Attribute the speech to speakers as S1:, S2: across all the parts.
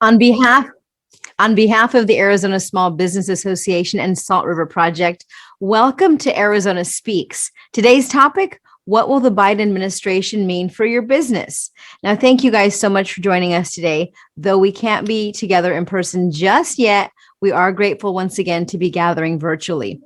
S1: On behalf On behalf of the Arizona Small Business Association and Salt River Project, welcome to Arizona Speaks. Today's topic, what will the Biden administration mean for your business? Now, thank you guys so much for joining us today. Though we can't be together in person just yet, we are grateful once again to be gathering virtually.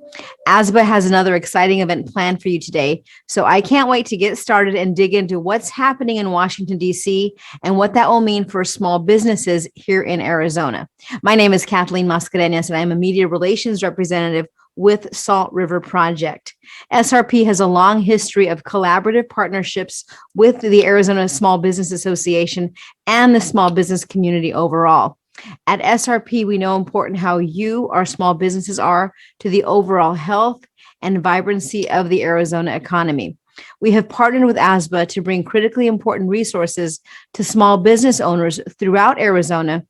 S1: ASBA has another exciting event planned for you today, so I can't wait to get started and dig into what's happening in Washington, D.C., and what that will mean for small businesses here in Arizona. My name is Kathleen Mascareñas, and I'm a media relations representative with Salt River Project. SRP has a long history of collaborative partnerships with the Arizona Small Business Association and the small business community overall. At SRP, we know important how you, our small businesses, are to the overall health and vibrancy of the Arizona economy. We have partnered with ASBA to bring critically important resources to small business owners throughout Arizona.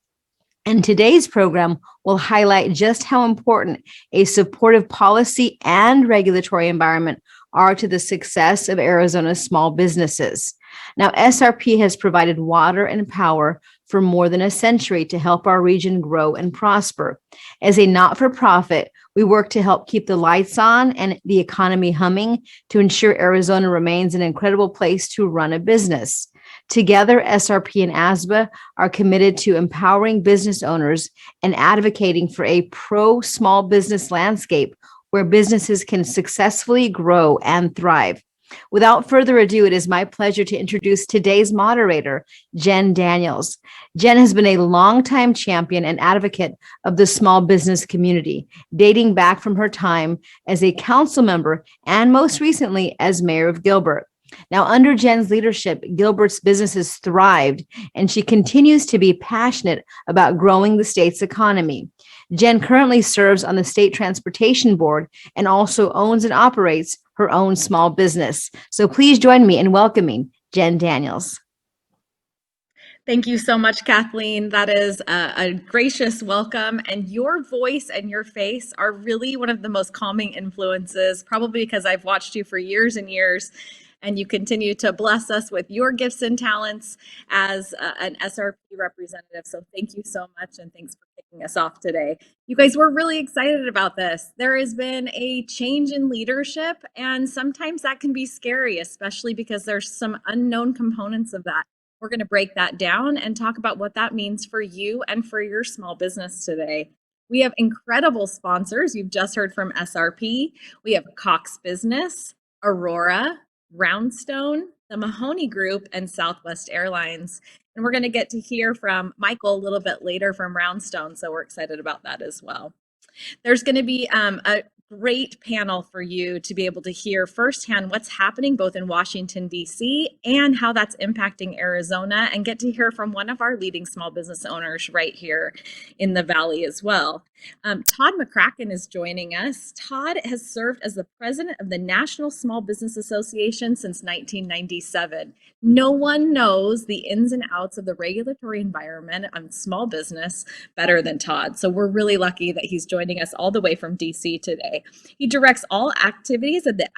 S1: And today's program will highlight just how important a supportive policy and regulatory environment are to the success of Arizona's small businesses. Now, SRP has provided water and power for more than a century to help our region grow and prosper. As a not-for-profit, we work to help keep the lights on and the economy humming to ensure Arizona remains an incredible place to run a business. Together, SRP and ASBA are committed to empowering business owners and advocating for a pro-small business landscape where businesses can successfully grow and thrive. Without further ado, it is my pleasure to introduce today's moderator, Jen Daniels. Jen has been a longtime champion and advocate of the small business community, dating back from her time as a council member and most recently as mayor of Gilbert. Now, under Jen's leadership, Gilbert's businesses thrived, and she continues to be passionate about growing the state's economy. Jen currently serves on the State Transportation Board and also owns and operates her own small business. So please join me in welcoming Jen Daniels.
S2: Thank you so much, Kathleen. That is a gracious welcome. And your voice and your face are really one of the most calming influences, probably because I've watched you for years and years. And you continue to bless us with your gifts and talents as an SRP representative. So thank you so much, and thanks for kicking us off today. You guys, we're really excited about this. There has been a change in leadership, and sometimes that can be scary, especially because there's some unknown components of that. We're going to break that down and talk about what that means for you and for your small business today. We have incredible sponsors. You've just heard from SRP. We have Cox Business, Aurora, Roundstone, the Mahoney Group, and Southwest Airlines. And we're going to get to hear from Michael a little bit later from Roundstone, so we're excited about that as well. There's going to be a great panel for you to be able to hear firsthand what's happening both in Washington, D.C. and how that's impacting Arizona, and get to hear from one of our leading small business owners right here in the Valley as well. Todd McCracken is joining us. Todd has served as the president of the National Small Business Association since 1997. No one knows the ins and outs of the regulatory environment on small business better than Todd. So we're really lucky that he's joining us all the way from DC today. He directs all activities of the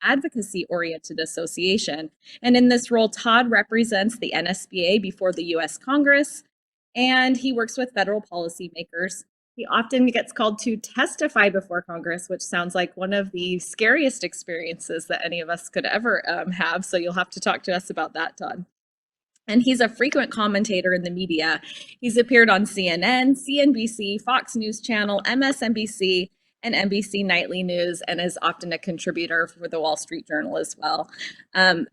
S2: advocacy-oriented association. And in this role, Todd represents the NSBA before the U.S. Congress, and he works with federal policymakers. He often gets called to testify before Congress, which sounds like one of the scariest experiences that any of us could ever have. So you'll have to talk to us about that, Todd. And he's a frequent commentator in the media. He's appeared on CNN, CNBC, Fox News Channel, MSNBC, and NBC Nightly News, and is often a contributor for the Wall Street Journal as well, and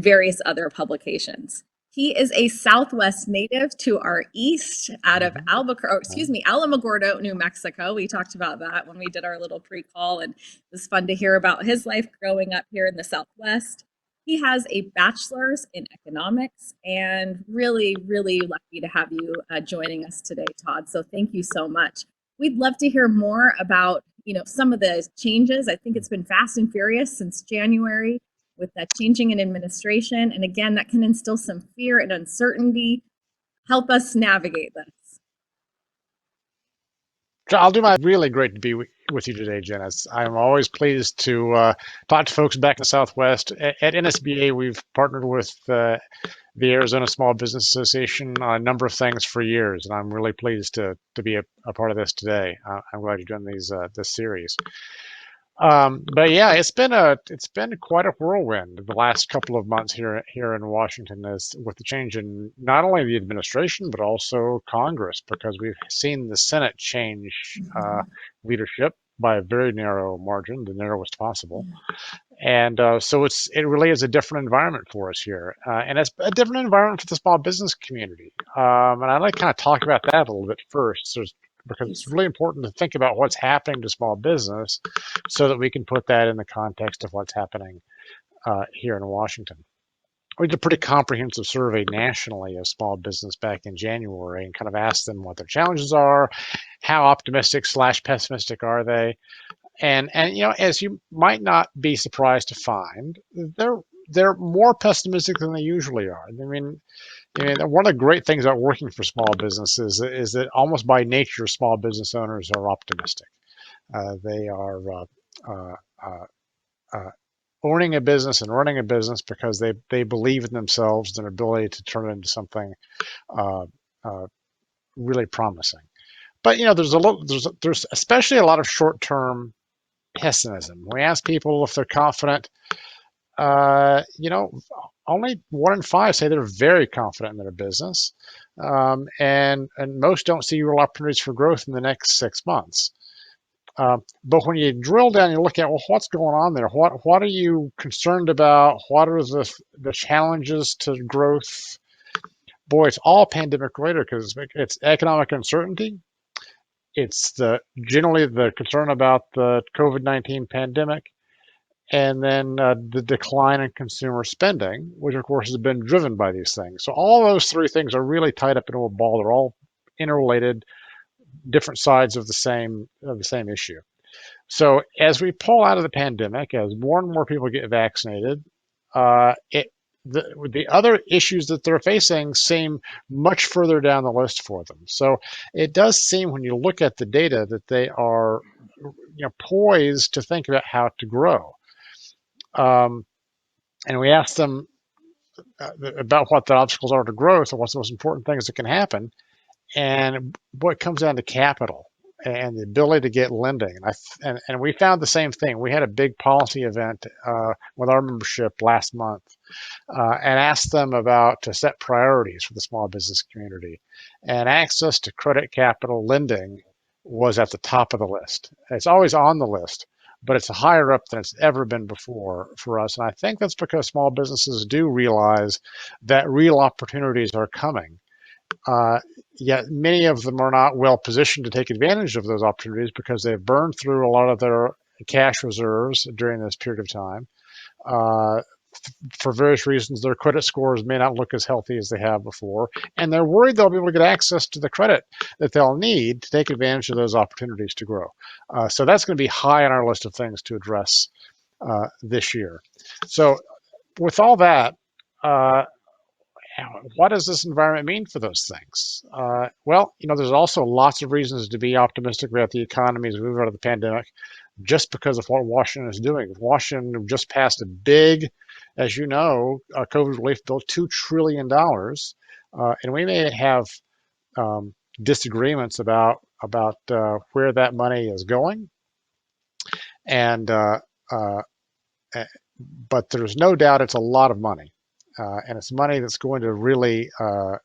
S2: various other publications. He is a Southwest native to our east out of Alamogordo, New Mexico. We talked about that when we did our little pre-call, and it was fun to hear about his life growing up here in the Southwest. He has a bachelor's in economics, and really, really lucky to have you joining us today, Todd. So thank you so much. We'd love to hear more about, some of the changes. I think it's been fast and furious since January with that changing in administration. And again, that can instill some fear and uncertainty. Help us navigate this.
S3: I'll do my really great to be with you today, Jen. I'm always pleased to talk to folks back in the Southwest. At NSBA, we've partnered with the Arizona Small Business Association on a number of things for years, and I'm really pleased to be a part of this today. I'm glad you're doing this series. But yeah, it's been quite a whirlwind the last couple of months here in Washington, as with the change in not only the administration but also Congress, because we've seen the Senate change leadership by a very narrow margin, the narrowest possible. And so it really is a different environment for us here, and it's a different environment for the small business community. And I'd like to kind of talk about that a little bit first, because it's really important to think about what's happening to small business, so that we can put that in the context of what's happening here in Washington. We did a pretty comprehensive survey nationally of small business back in January, and kind of asked them what their challenges are, how optimistic/pessimistic are they. And as you might not be surprised to find, they're more pessimistic than they usually are. I mean, one of the great things about working for small businesses is that almost by nature, small business owners are optimistic. They are owning a business and running a business because they believe in themselves and their ability to turn it into something uh, really promising. But there's especially a lot of short-term pessimism. We ask people if they're confident. Only 1 in 5 say they're very confident in their business, and most don't see real opportunities for growth in the next 6 months. But when you drill down, you look at, well, what's going on there? What are you concerned about? What are the challenges to growth? Boy, it's all pandemic related, because it's economic uncertainty. It's generally the concern about the COVID-19 pandemic, and then the decline in consumer spending, which of course has been driven by these things. So all those three things are really tied up into a ball. They're all interrelated, different sides of the same issue. So as we pull out of the pandemic, as more and more people get vaccinated, the other issues that they're facing seem much further down the list for them. So it does seem, when you look at the data, that they are poised to think about how to grow. And we asked them about what the obstacles are to growth, and what's the most important things that can happen. And what comes down to capital and the ability to get lending. And we found the same thing. We had a big policy event with our membership last month, and asked them to set priorities for the small business community. And access to credit, capital, lending was at the top of the list. It's always on the list, but it's higher up than it's ever been before for us. And I think that's because small businesses do realize that real opportunities are coming. Yet many of them are not well positioned to take advantage of those opportunities, because they've burned through a lot of their cash reserves during this period of time. For various reasons, their credit scores may not look as healthy as they have before, and they're worried they'll be able to get access to the credit that they'll need to take advantage of those opportunities to grow. So that's going to be high on our list of things to address this year. So with all that, what does this environment mean for those things? Well, there's also lots of reasons to be optimistic about the economy as we move out of the pandemic, just because of what Washington is doing. Washington just passed a big, as you know, COVID relief bill, $2 trillion. And we may have disagreements about where that money is going. And but there's no doubt it's a lot of money. And it's money that's going to really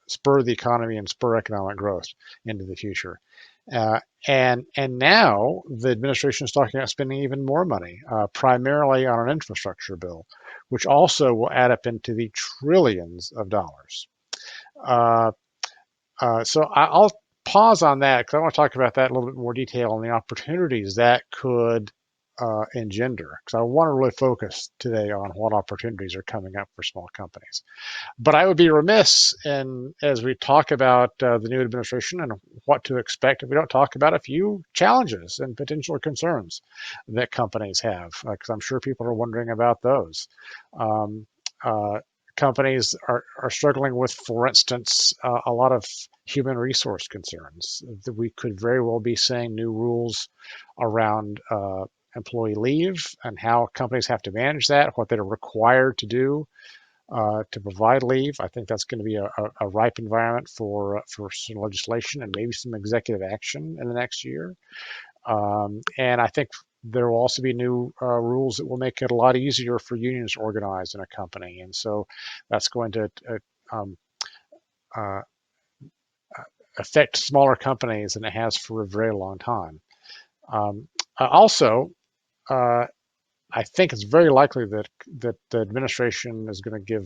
S3: spur the economy and spur economic growth into the future. And now the administration is talking about spending even more money, primarily on an infrastructure bill, which also will add up into the trillions of dollars. So I'll pause on that, because I want to talk about that in a little bit more detail, and the opportunities that could engender, because I want to really focus today on what opportunities are coming up for small companies. But I would be remiss as we talk about the new administration and what to expect, if we don't talk about a few challenges and potential concerns that companies have, because I'm sure people are wondering about those. Companies are struggling with, for instance, a lot of human resource concerns. We could very well be seeing new rules around employee leave and how companies have to manage that, what they're required to do to provide leave. I think that's going to be a ripe environment for some legislation and maybe some executive action in the next year. And I think there will also be new rules that will make it a lot easier for unions to organize in a company. And so that's going to um, uh, affect smaller companies than it has for a very long time. Also, I think it's very likely that the administration is going to give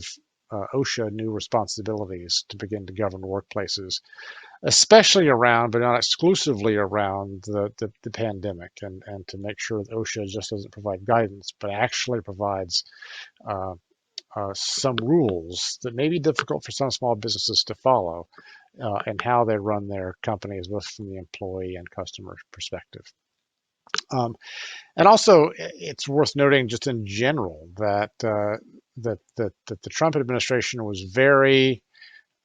S3: OSHA new responsibilities to begin to govern workplaces, especially around, but not exclusively around, the pandemic, and to make sure that OSHA just doesn't provide guidance, but actually provides uh, some rules that may be difficult for some small businesses to follow, and how they run their companies, both from the employee and customer perspective. And also, it's worth noting, just in general, that the Trump administration was very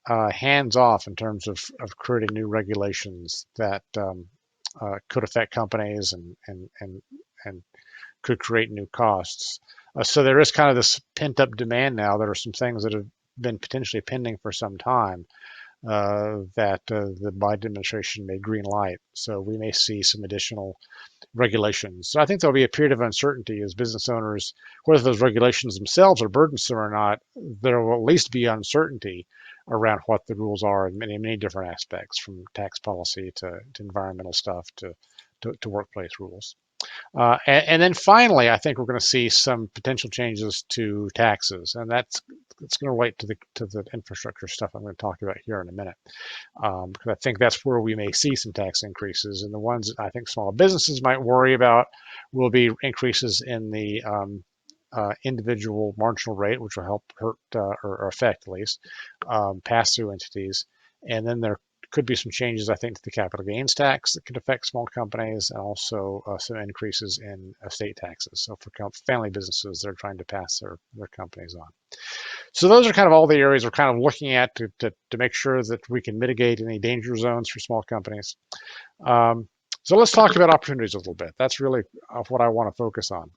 S3: hands-off in terms of creating new regulations that could affect companies and could create new costs. So there is kind of this pent-up demand now. There are some things that have been potentially pending for some time that the Biden administration may green light. So we may see some additional regulations. So I think there'll be a period of uncertainty as business owners, whether those regulations themselves are burdensome or not. There will at least be uncertainty around what the rules are in many different aspects, from tax policy to environmental stuff to workplace rules. And then finally, I think we're going to see some potential changes to taxes, and that's going to relate to the infrastructure stuff I'm going to talk about here in a minute, because I think that's where we may see some tax increases. And the ones that I think small businesses might worry about will be increases in the individual marginal rate, which will hurt or affect, at least, pass-through entities. And then there could be some changes, I think, to the capital gains tax that could affect small companies, and also some increases in estate taxes. So for family businesses, they're trying to pass their companies on. So those are kind of all the areas we're kind of looking at to make sure that we can mitigate any danger zones for small companies. So let's talk about opportunities a little bit. That's really what I want to focus on.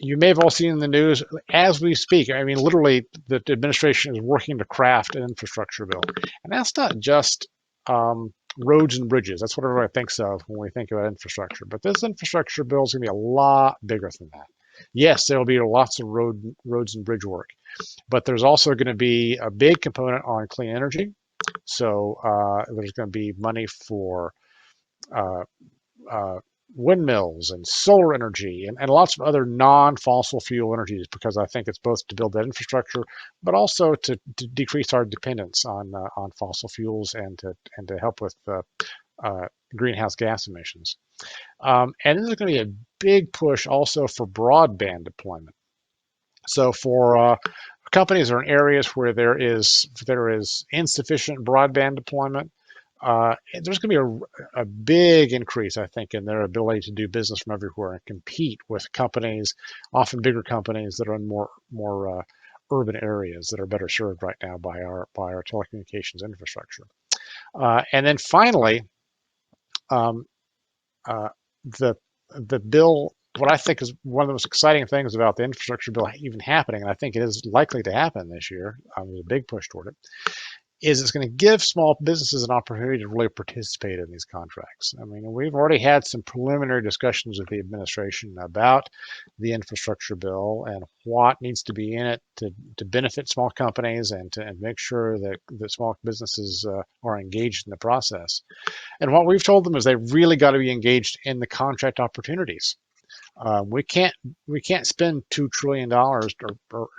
S3: You may have all seen in the news as we speak. I mean, literally, the administration is working to craft an infrastructure bill. And that's not just roads and bridges. That's what everybody thinks of when we think about infrastructure. But this infrastructure bill is going to be a lot bigger than that. Yes, there will be lots of roads and bridge work, but there's also going to be a big component on clean energy. So there's going to be money for uh, uh, windmills and solar energy and lots of other non-fossil fuel energies, because I think it's both to build that infrastructure, but also to decrease our dependence on fossil fuels and to help with greenhouse gas emissions. And there's going to be a big push also for broadband deployment. So for companies or in areas where there is insufficient broadband deployment, there's going to be a big increase, I think, in their ability to do business from everywhere and compete with companies, often bigger companies that are in more urban areas that are better served right now by our telecommunications infrastructure. And then finally, um, the bill. What I think is one of the most exciting things about the infrastructure bill even happening, and I think it is likely to happen this year, there's a big push toward it, is it's going to give small businesses an opportunity to really participate in these contracts. I mean, we've already had some preliminary discussions with the administration about the infrastructure bill and what needs to be in it to benefit small companies and to make sure that small businesses are engaged in the process. And what we've told them is they really got to be engaged in the contract opportunities. We can't spend $2 trillion or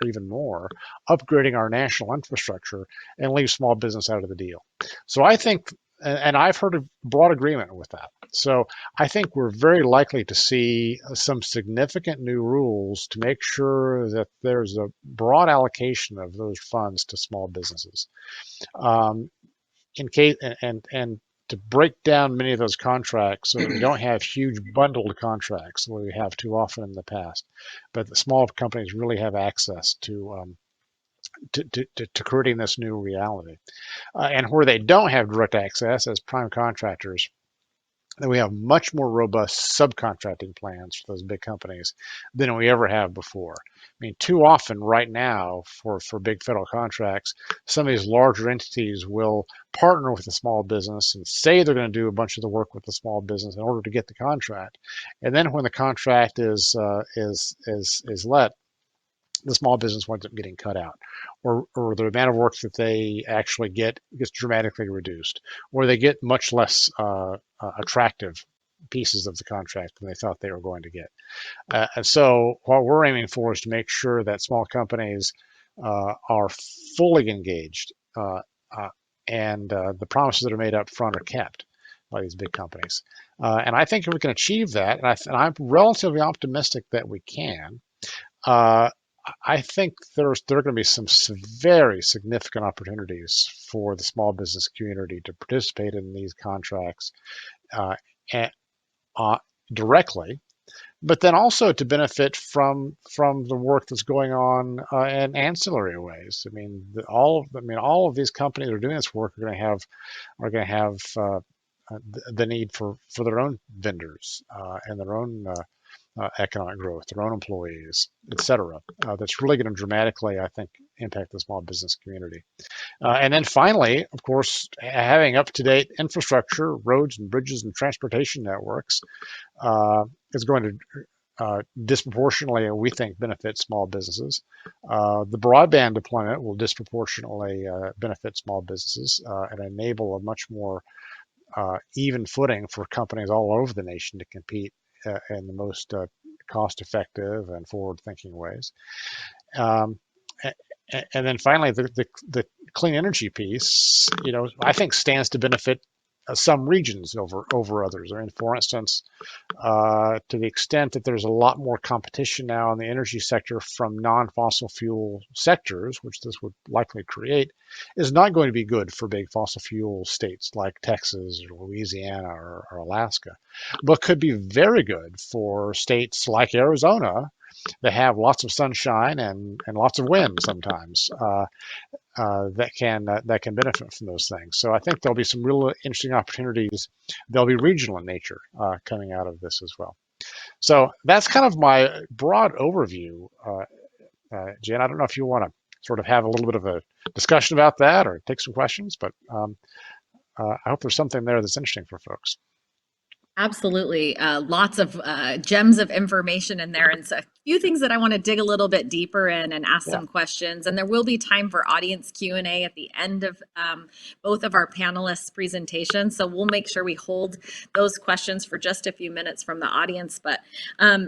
S3: even more upgrading our national infrastructure and leave small business out of the deal. So I think, and I've heard of broad agreement with that. So I think we're very likely to see some significant new rules to make sure that there's a broad allocation of those funds to small businesses. In case and to break down many of those contracts so that we don't have huge bundled contracts the way we have too often in the past, but the small companies really have access to creating this new reality. And where they don't have direct access as prime contractors, that we have much more robust subcontracting plans for those big companies than we ever have before. I mean, too often right now for big federal contracts, some of these larger entities will partner with a small business and say they're going to do a bunch of the work with the small business in order to get the contract. And then when the contract is let, the small business winds up getting cut out, or the amount of work that they actually get gets dramatically reduced, or they get much less attractive pieces of the contract than they thought they were going to get. And so what we're aiming for is to make sure that small companies are fully engaged, and the promises that are made up front are kept by these big companies. And I think if we can achieve that, and I'm relatively optimistic that we can, uh, I think there are going to be some very significant opportunities for the small business community to participate in these contracts uh, and, uh, directly, but then also to benefit from the work that's going on in ancillary ways. I mean, all of these companies that are doing this work are going to have the need for their own vendors and their own economic growth, their own employees, et cetera. That's really going to dramatically, I think, impact the small business community. And then finally, of course, having up-to-date infrastructure, roads and bridges and transportation networks is going to disproportionately, we think, benefit small businesses. The broadband deployment will disproportionately benefit small businesses and enable a much more even footing for companies all over the nation to compete in the most cost-effective and forward-thinking ways. Um, and then finally, the clean energy piece, I think stands to benefit some regions over others. I mean, for instance, to the extent that there's a lot more competition now in the energy sector from non-fossil fuel sectors, which this would likely create, is not going to be good for big fossil fuel states like Texas or Louisiana or Alaska, but could be very good for states like Arizona that have lots of sunshine and lots of wind sometimes. That can benefit from those things. So I think there'll be some real interesting opportunities. They'll be regional in nature coming out of this as well. So that's kind of my broad overview, Jen. I don't know if you want to sort of have a little bit of a discussion about that or take some questions, but I hope there's something there that's interesting for folks.
S2: Absolutely. Lots of gems of information in there, and so a few things that I want to dig a little bit deeper in and ask some questions. And there will be time for audience Q&A at the end of both of our panelists' presentations. So we'll make sure we hold those questions for just a few minutes from the audience. But,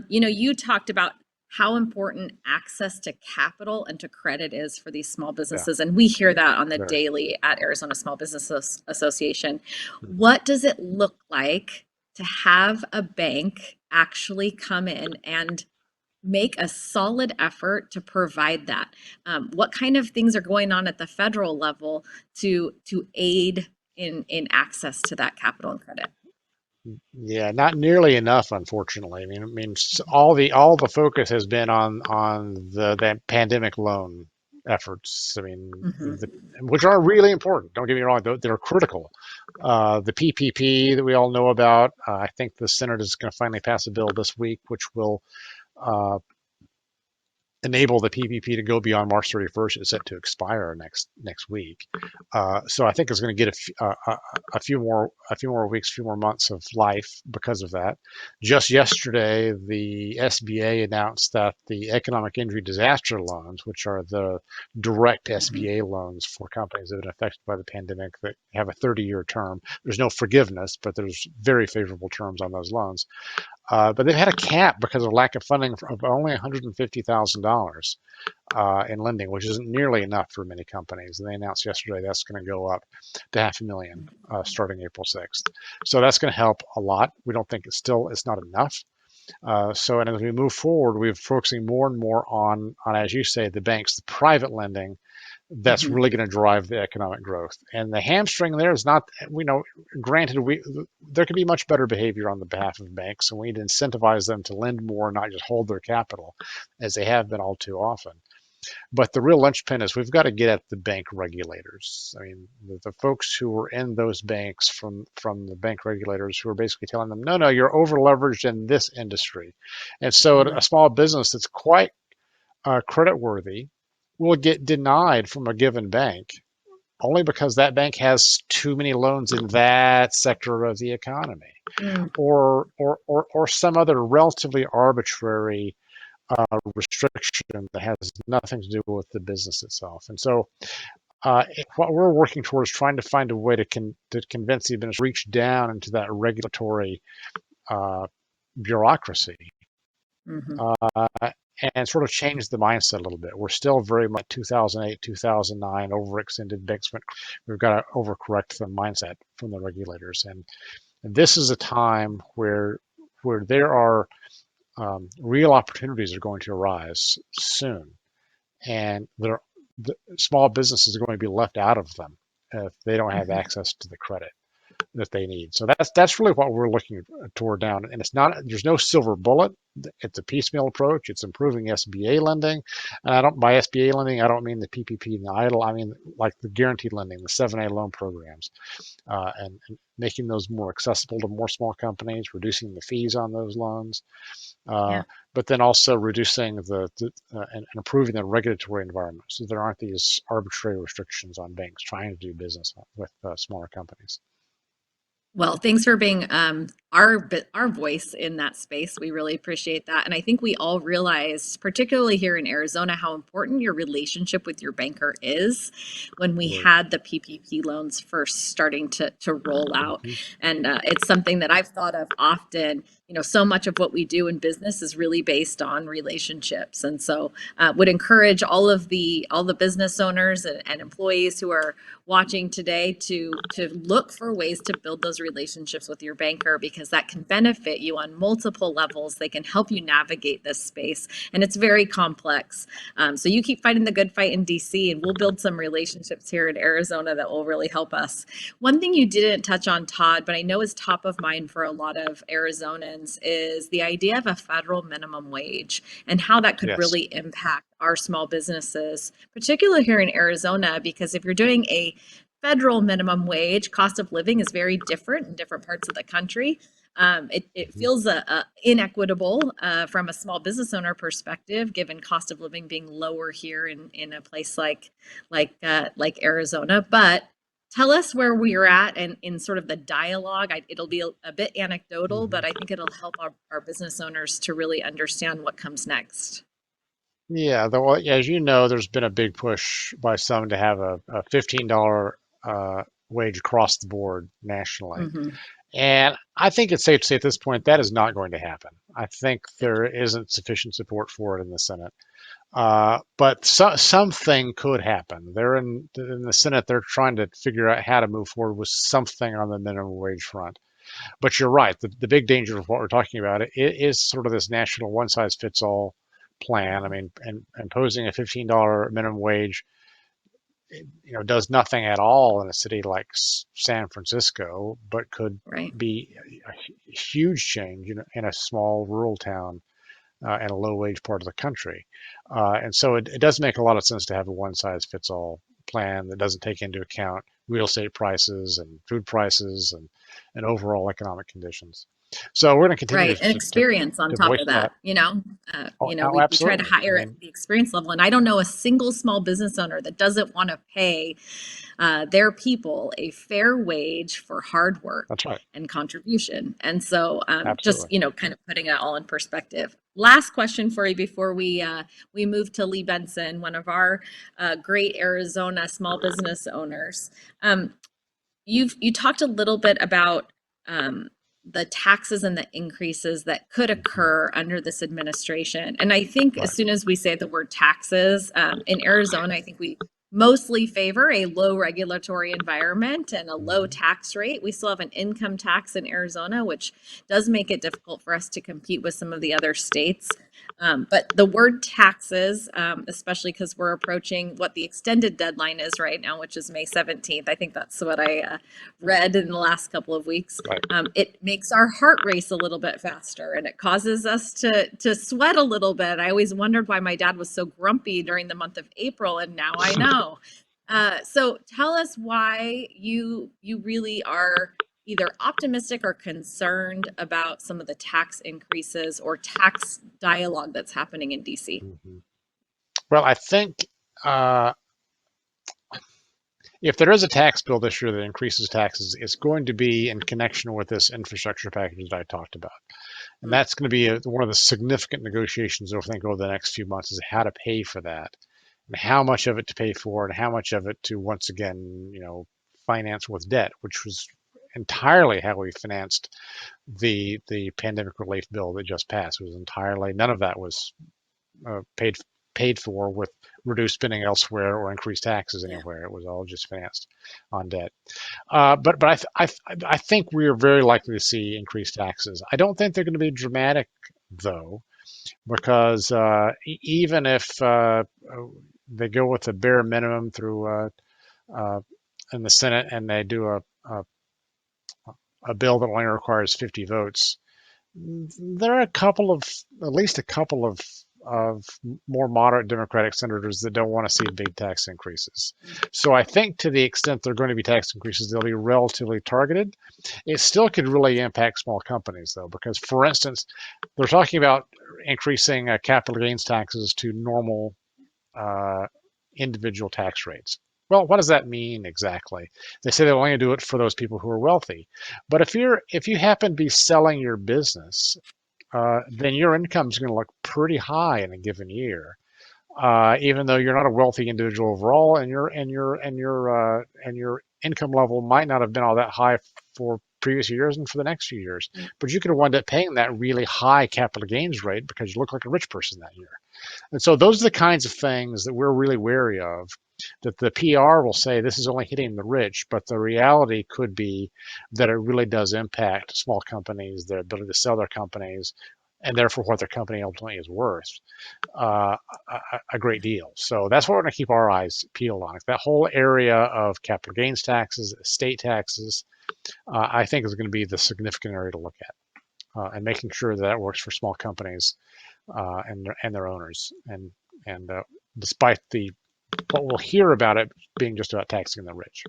S2: you talked about how important access to capital and to credit is for these small businesses. And we hear that on the daily at Arizona Small Business Association. What does it look like to have a bank actually come in and make a solid effort to provide that? What kind of things are going on at the federal level to aid in access to that capital and credit?
S3: Yeah, not nearly enough, unfortunately. I mean, all the focus has been on the pandemic loan efforts. I mean, which are really important. Don't get me wrong; they're critical. The PPP that we all know about. I think the Senate is going to finally pass a bill this week, which will enable the PPP to go beyond March 31st. It's set to expire next week. So I think it's going to get a few more weeks, a few more months of life because of that. Just yesterday, the SBA announced that the economic injury disaster loans, which are the direct SBA loans for companies that have been affected by the pandemic that have a 30-year term. There's no forgiveness, but there's very favorable terms on those loans. But they've had a cap because of lack of funding of only $150,000 in lending, which isn't nearly enough for many companies. And they announced yesterday that's going to go up to $500,000 starting April 6th. So that's going to help a lot. We don't think it's not enough. And as we move forward, we're focusing more and more on, as you say, the banks, the private lending, that's really going to drive the economic growth. And the hamstring there is not, granted, there could be much better behavior on the behalf of banks, and we need to incentivize them to lend more, not just hold their capital, as they have been all too often. But the real linchpin is we've got to get at the bank regulators. I mean, the folks who were in those banks from the bank regulators who are basically telling them, no, you're over leveraged in this industry. And so a small business that's quite credit worthy will get denied from a given bank only because that bank has too many loans in that sector of the economy, or some other relatively arbitrary restriction that has nothing to do with the business itself. And so what we're working towards is trying to find a way to convince the administration to reach down into that regulatory bureaucracy and sort of change the mindset a little bit. We're still very much 2008, 2009 overextended banks. We've got to overcorrect the mindset from the regulators. And this is a time where there are real opportunities are going to arise soon, and the small businesses are going to be left out of them if they don't have access to the credit that they need. So that's really what we're looking toward down. And there's no silver bullet. It's a piecemeal approach. It's improving SBA lending. And by SBA lending, I don't mean the PPP and the EIDL. I mean like the guaranteed lending, the 7A loan programs, and making those more accessible to more small companies, reducing the fees on those loans. But then also reducing and improving the regulatory environment so there aren't these arbitrary restrictions on banks trying to do business with smaller companies.
S2: Well, thanks for being our voice in that space. We really appreciate that. And I think we all realize, particularly here in Arizona, how important your relationship with your banker is when we had the PPP loans first starting to roll out. And it's something that I've thought of often. You know, so much of what we do in business is really based on relationships. And so would encourage all the business owners and employees who are watching today to look for ways to build those relationships with your banker, because that can benefit you on multiple levels. They can help you navigate this space, and it's very complex. So you keep fighting the good fight in DC, and we'll build some relationships here in Arizona that will really help us. One thing you didn't touch on, Todd, but I know is top of mind for a lot of Arizonans is the idea of a federal minimum wage and how that could really impact our small businesses, particularly here in Arizona, because if you're doing a federal minimum wage, cost of living is very different in different parts of the country. It feels inequitable from a small business owner perspective, given cost of living being lower here in a place like Arizona. But tell us where we're at and in sort of the dialogue. It'll be a bit anecdotal, but I think it'll help our business owners to really understand what comes next.
S3: Yeah, though, as you know, there's been a big push by some to have a $15 wage across the board nationally. And I think it's safe to say at this point that is not going to happen. I think there isn't sufficient support for it in the Senate. But something could happen. They're in the Senate. They're trying to figure out how to move forward with something on the minimum wage front. But you're right. The big danger of what we're talking about is sort of this national one-size-fits-all plan. I mean, and imposing a $15 minimum wage, does nothing at all in a city like San Francisco, but could be a huge change in a small rural town and a low-wage part of the country. And so it does make a lot of sense to have a one-size-fits-all plan that doesn't take into account real estate prices and food prices and overall economic conditions. So we're going to continue
S2: and experience on top of that. We try to hire at the experience level, and I don't know a single small business owner that doesn't want to pay their people a fair wage for hard work and contribution. And so just kind of putting it all in perspective. Last question for you before we move to Lee Benson, one of our great Arizona small business owners. You talked a little bit about the taxes and the increases that could occur under this administration. And I think as soon as we say the word taxes, in Arizona, I think we mostly favor a low regulatory environment and a low tax rate. We still have an income tax in Arizona, which does make it difficult for us to compete with some of the other states. But the word taxes, especially because we're approaching what the extended deadline is right now, which is May 17th. I think that's what I read in the last couple of weeks.
S3: Right.
S2: It makes our heart race a little bit faster, and it causes us to sweat a little bit. I always wondered why my dad was so grumpy during the month of April, and now I know. So tell us why you really are either optimistic or concerned about some of the tax increases or tax dialogue that's happening in DC.
S3: Mm-hmm. Well, I think if there is a tax bill this year that increases taxes, it's going to be in connection with this infrastructure package that I talked about. And that's going to be one of the significant negotiations, I think, over the next few months, is how to pay for that and how much of it to pay for and how much of it to, once again, finance with debt, which was entirely how we financed the pandemic relief bill that just passed. It was entirely, none of that was paid for with reduced spending elsewhere or increased taxes anywhere. It was all just financed on debt. But I think we are very likely to see increased taxes. I don't think they're going to be dramatic, though, because even if they go with the bare minimum through in the Senate and they do a bill that only requires 50 votes, there are at least a couple of more moderate Democratic senators that don't want to see big tax increases. So I think to the extent there are going to be tax increases, they'll be relatively targeted. It still could really impact small companies, though, because, for instance, they're talking about increasing capital gains taxes to normal individual tax rates. Well, what does that mean exactly? They say they'll only do it for those people who are wealthy. But if you happen to be selling your business, then your income is going to look pretty high in a given year, even though you're not a wealthy individual overall, and your income level might not have been all that high for previous years and for the next few years. But you could have wound up paying that really high capital gains rate because you look like a rich person that year. And so those are the kinds of things that we're really wary of, that the PR will say this is only hitting the rich, but the reality could be that it really does impact small companies, their ability to sell their companies, and therefore what their company ultimately is worth a great deal. So that's what we're going to keep our eyes peeled on. That whole area of capital gains taxes, estate taxes, I think is going to be the significant area to look at, and making sure that works for small companies and their owners. And despite what we'll hear about it being just about taxing the rich.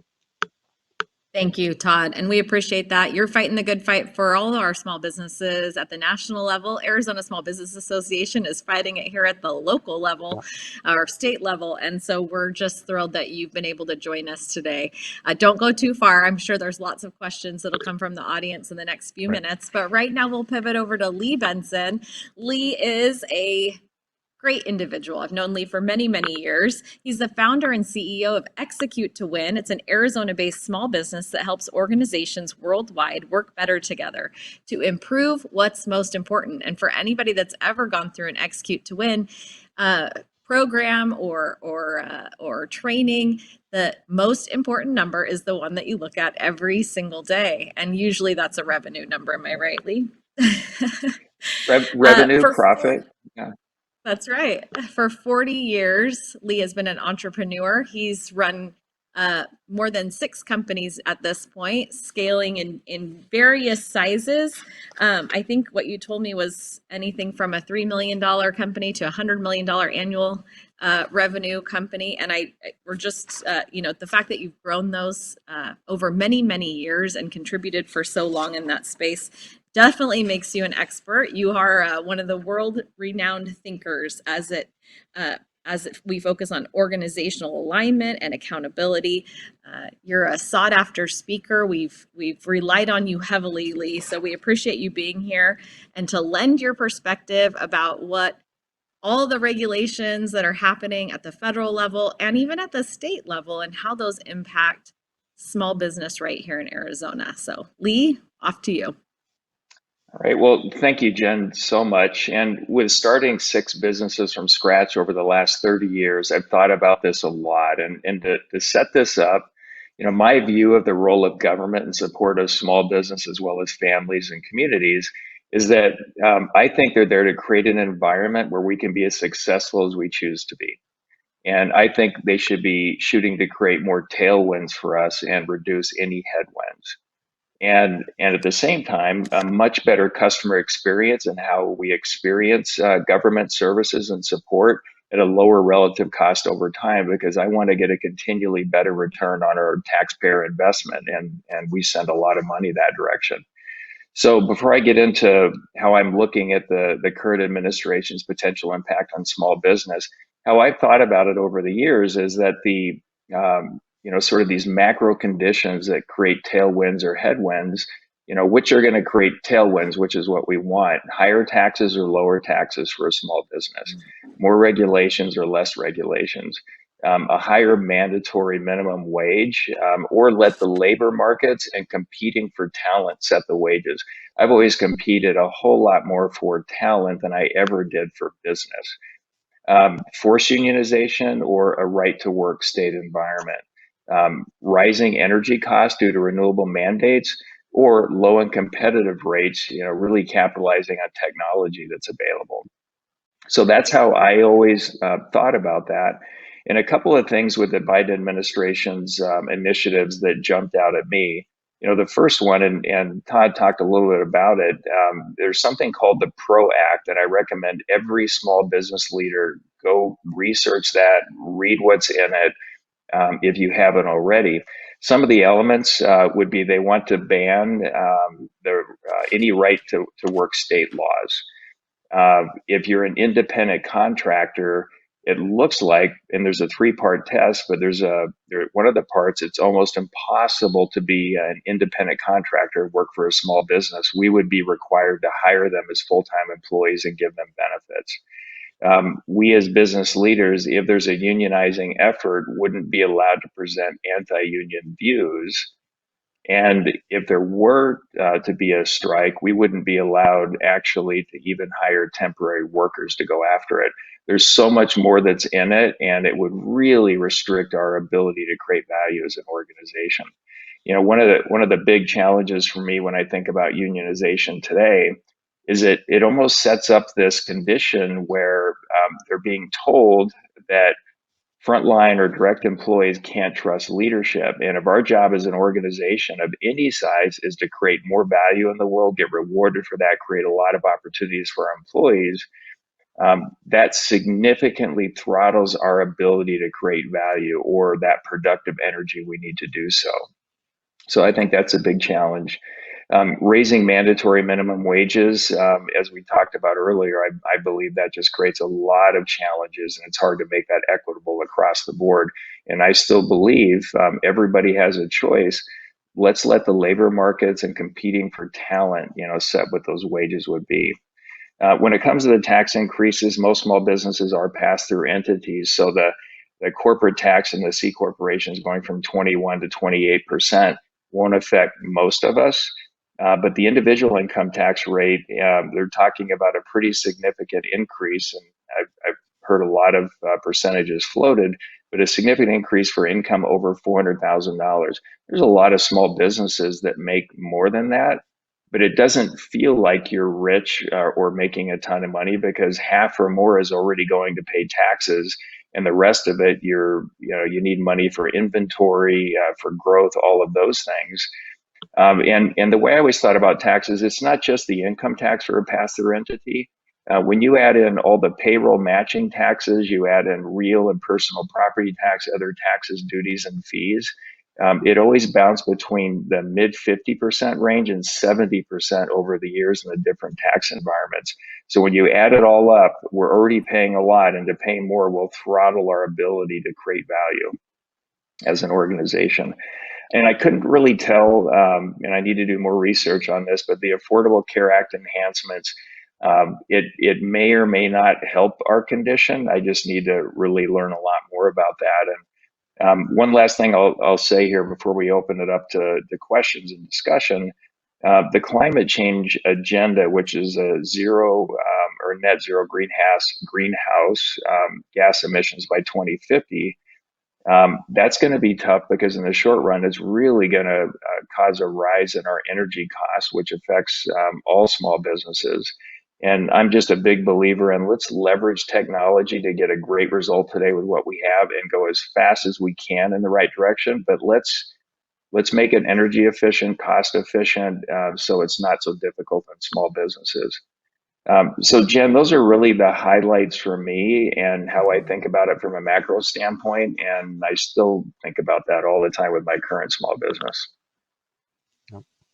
S2: Thank you, Todd. And we appreciate that. You're fighting the good fight for all of our small businesses at the national level. Arizona Small Business Association is fighting it here at the local level, or state level. And so we're just thrilled that you've been able to join us today. Don't go too far. I'm sure there's lots of questions that'll come from the audience in the next few minutes. But right now we'll pivot over to Lee Benson. Lee is a great individual. I've known Lee for many, many years. He's the founder and CEO of Execute to Win. It's an Arizona-based small business that helps organizations worldwide work better together to improve what's most important. And for anybody that's ever gone through an Execute to Win program or training, the most important number is the one that you look at every single day. And usually that's a revenue number. Am I right, Lee?
S4: Revenue, profit. Yeah.
S2: That's right. For 40 years, Lee has been an entrepreneur. He's run more than 6 companies at this point, scaling in various sizes. I think what you told me was anything from a $3 million company to a $100 million annual revenue company. And we're just, the fact that you've grown those over many, many years and contributed for so long in that space definitely makes you an expert. You are one of the world-renowned thinkers as we focus on organizational alignment and accountability. You're a sought-after speaker. We've relied on you heavily, Lee, so we appreciate you being here and to lend your perspective about what all the regulations that are happening at the federal level and even at the state level and how those impact small business right here in Arizona. So, Lee, off to you.
S4: All right. Well, thank you, Jen, so much. And with starting 6 businesses from scratch over the last 30 years, I've thought about this a lot. And to set this up, my view of the role of government in support of small business as well as families and communities is that I think they're there to create an environment where we can be as successful as we choose to be. And I think they should be shooting to create more tailwinds for us and reduce any headwinds. And at the same time, a much better customer experience and how we experience government services and support at a lower relative cost over time, because I want to get a continually better return on our taxpayer investment, and we send a lot of money that direction. So before I get into how I'm looking at the current administration's potential impact on small business, how I've thought about it over the years is that the sort of these macro conditions that create tailwinds or headwinds, which are going to create tailwinds, which is what we want: higher taxes or lower taxes for a small business, more regulations or less regulations, a higher mandatory minimum wage, or let the labor markets and competing for talent set the wages. I've always competed a whole lot more for talent than I ever did for business. Forced unionization or a right to work state environment, rising energy costs due to renewable mandates, or low and competitive rates, really capitalizing on technology that's available. So that's how I always thought about that. And a couple of things with the Biden administration's initiatives that jumped out at me. The first one, and Todd talked a little bit about it, there's something called the PRO Act, and I recommend every small business leader go research that, read what's in it, if you haven't already. Some of the elements would be they want to ban any right to work state laws. If you're an independent contractor, it looks like, and there's a 3-part test, but one of the parts, it's almost impossible to be an independent contractor, work for a small business. We would be required to hire them as full-time employees and give them benefits. We as business leaders, if there's a unionizing effort, wouldn't be allowed to present anti-union views. And if there were to be a strike, we wouldn't be allowed actually to even hire temporary workers to go after it. There's so much more that's in it, and it would really restrict our ability to create value as an organization. One of the big challenges for me when I think about unionization today is it almost sets up this condition where they're being told that frontline or direct employees can't trust leadership. And if our job as an organization of any size is to create more value in the world, get rewarded for that, create a lot of opportunities for our employees, that significantly throttles our ability to create value or that productive energy we need to do so. So I think that's a big challenge. Raising mandatory minimum wages, as we talked about earlier, I believe that just creates a lot of challenges, and it's hard to make that equitable across the board. And I still believe everybody has a choice. Let's let the labor markets and competing for talent, set what those wages would be. When it comes to the tax increases, most small businesses are pass-through entities, so the corporate tax in the C corporations going from 21 to 28% won't affect most of us. But the individual income tax rate, they're talking about a pretty significant increase. And I've heard a lot of percentages floated, but a significant increase for income over $400,000. There's a lot of small businesses that make more than that, but it doesn't feel like you're rich or making a ton of money, because half or more is already going to pay taxes. And the rest of it, you need money for inventory, for growth, all of those things. And the way I always thought about taxes, it's not just the income tax for a pass-through entity. When you add in all the payroll matching taxes, you add in real and personal property tax, other taxes, duties, and fees, it always bounced between the mid 50% range and 70% over the years in the different tax environments. So when you add it all up, we're already paying a lot, and to pay more will throttle our ability to create value as an organization. And I couldn't really tell, and I need to do more research on this, but the Affordable Care Act enhancements, it may or may not help our condition. I just need to really learn a lot more about that. And one last thing I'll say here before we open it up to the questions and discussion, the climate change agenda, which is a zero or net zero greenhouse gas emissions by 2050, That's going to be tough because in the short run, it's really going to cause a rise in our energy costs, which affects all small businesses. And I'm just a big believer in let's leverage technology to get a great result today with what we have and go as fast as we can in the right direction. But let's make it energy efficient, cost efficient, so it's not so difficult on small businesses. So Jen, those are really the highlights for me and how I think about it from a macro standpoint. And I still think about that all the time with my current small business.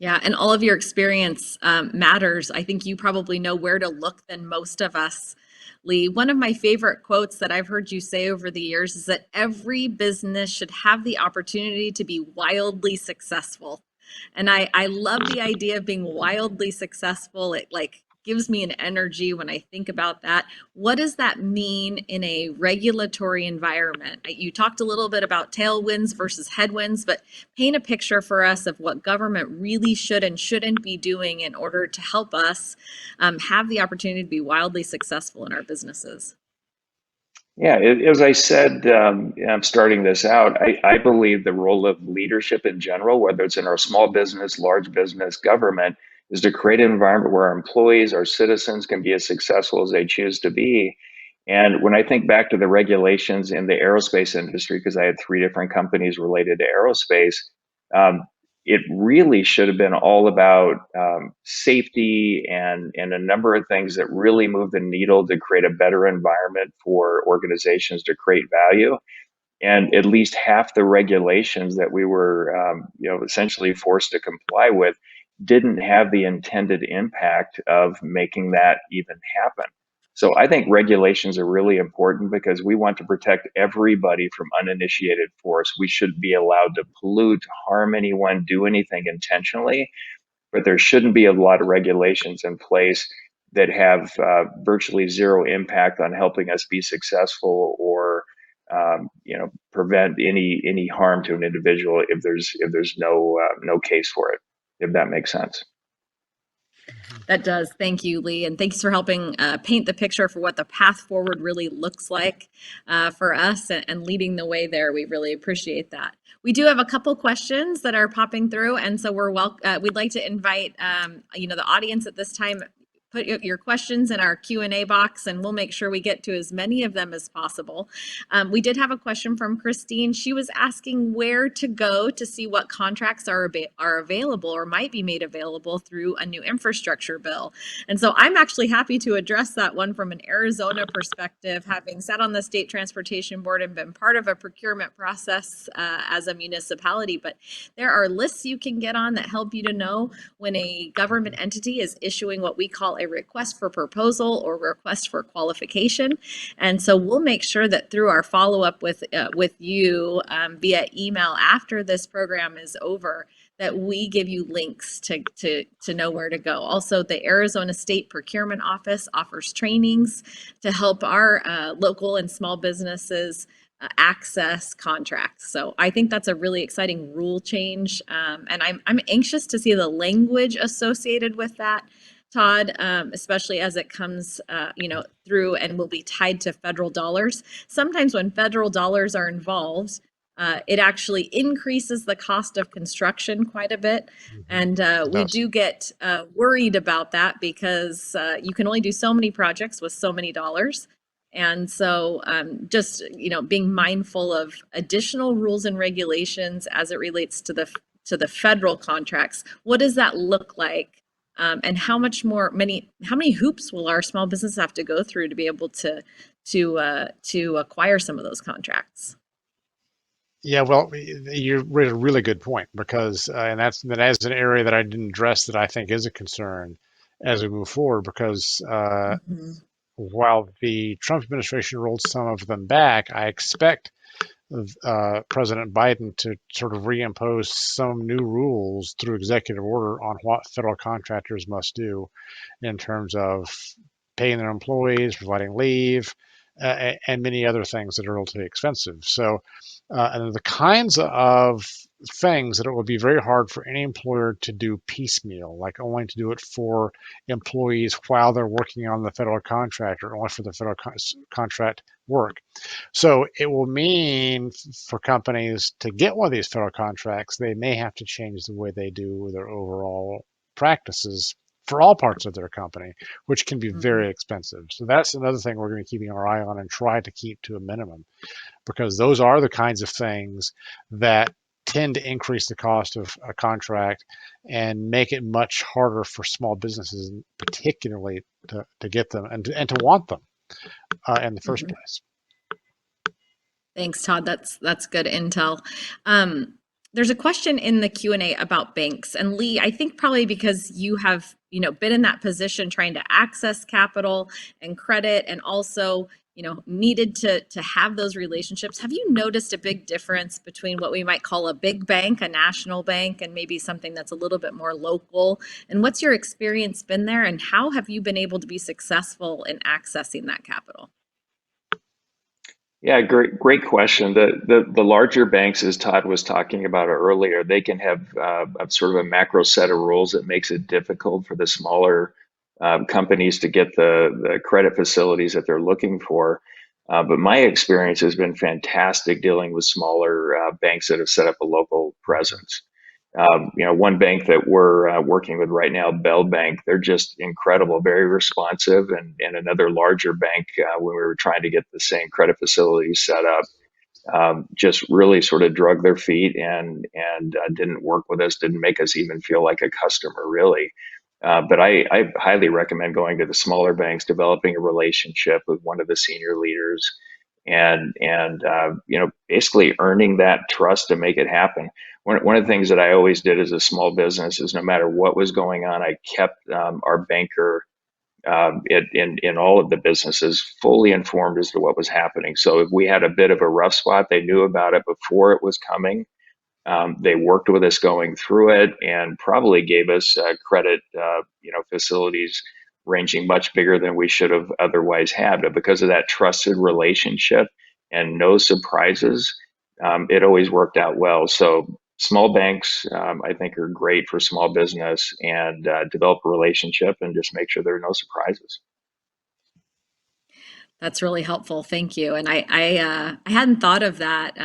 S2: Yeah, and all of your experience matters. I think you probably know where to look than most of us, Lee. One of my favorite quotes that I've heard you say over the years is that every business should have the opportunity to be wildly successful. And I love the idea of being wildly successful. It like gives me an energy when I think about that. What does that mean in a regulatory environment? You talked a little bit about tailwinds versus headwinds, but paint a picture for us of what government really should and shouldn't be doing in order to help us have the opportunity to be wildly successful in our businesses.
S4: Yeah, as I said, I'm starting this out. I believe the role of leadership in general, whether it's in our small business, large business, government, is to create an environment where our employees, our citizens can be as successful as they choose to be. And when I think back to the regulations in the aerospace industry, because I had three different companies related to aerospace, um, it really should have been all about safety and a number of things that really move the needle to create a better environment for organizations to create value. And at least half the regulations that we were, essentially forced to comply with didn't have the intended impact of making that even happen. So I think regulations are really important because we want to protect everybody from uninitiated force. We should be allowed to pollute, harm anyone, do anything intentionally, but there shouldn't be a lot of regulations in place that have virtually zero impact on helping us be successful or prevent any harm to an individual if there's no case for it, if that makes sense.
S2: That does. Thank you, Lee. And thanks for helping paint the picture for what the path forward really looks like for us and leading the way there. We really appreciate that. We do have a couple questions that are popping through. And so we'd like to invite, the audience at this time. Put your questions in our Q&A box and we'll make sure we get to as many of them as possible. We did have a question from Christine. She was asking where to go to see what contracts are available or might be made available through a new infrastructure bill. And so I'm actually happy to address that one from an Arizona perspective, having sat on the State Transportation Board and been part of a procurement process as a municipality. But there are lists you can get on that help you to know when a government entity is issuing what we call a request for proposal or request for qualification. And so we'll make sure that through our follow-up with you via email after this program is over, that we give you links to know where to go. Also, the Arizona State Procurement Office offers trainings to help our local and small businesses access contracts. So I think that's a really exciting rule change. And I'm anxious to see the language associated with that, Todd, especially as it comes, through and will be tied to federal dollars. Sometimes when federal dollars are involved, it actually increases the cost of construction quite a bit. And we do get worried about that because you can only do so many projects with so many dollars. And so just, being mindful of additional rules and regulations as it relates to the federal contracts. What does that look like? And how many hoops will our small business have to go through to be able to acquire some of those contracts?
S3: Yeah, well, you raised a really good point because, and that is an area that I didn't address that I think is a concern as we move forward because while the Trump administration rolled some of them back, I expect President Biden to sort of reimpose some new rules through executive order on what federal contractors must do in terms of paying their employees, providing leave, and many other things that are relatively expensive. So, and the kinds of things that it will be very hard for any employer to do piecemeal, like only to do it for employees while they're working on the federal contract or only for the federal contract work. So it will mean for companies to get one of these federal contracts, they may have to change the way they do their overall practices for all parts of their company, which can be very expensive. So that's another thing we're going to be keeping our eye on and try to keep to a minimum, because those are the kinds of things that tend to increase the cost of a contract and make it much harder for small businesses, particularly to get them and to want them in the first place.
S2: Thanks, Todd. That's good intel. There's a question in the Q&A about banks, and Lee, I think probably because you have been in that position trying to access capital and credit, and also needed to have those relationships. Have you noticed a big difference between what we might call a big bank, a national bank, and maybe something that's a little bit more local? And what's your experience been there, and how have you been able to be successful in accessing that capital?
S4: Yeah, great question. The larger banks, as Todd was talking about earlier, they can have a sort of a macro set of rules that makes it difficult for the smaller companies to get the credit facilities that they're looking for. But my experience has been fantastic dealing with smaller banks that have set up a local presence. One bank that we're working with right now, Bell Bank, they're just incredible, very responsive. And another larger bank, when we were trying to get the same credit facilities set up, just really sort of drug their feet and didn't work with us, didn't make us even feel like a customer, really. But I highly recommend going to the smaller banks, developing a relationship with one of the senior leaders, and basically earning that trust to make it happen. One of the things that I always did as a small business is no matter what was going on, I kept our banker in all of the businesses fully informed as to what was happening. So if we had a bit of a rough spot, they knew about it before it was coming. They worked with us going through it and probably gave us credit, facilities ranging much bigger than we should have otherwise had. But because of that trusted relationship and no surprises, it always worked out well. So small banks, I think, are great for small business, and develop a relationship and just make sure there are no surprises.
S2: That's really helpful. Thank you. And I hadn't thought of that.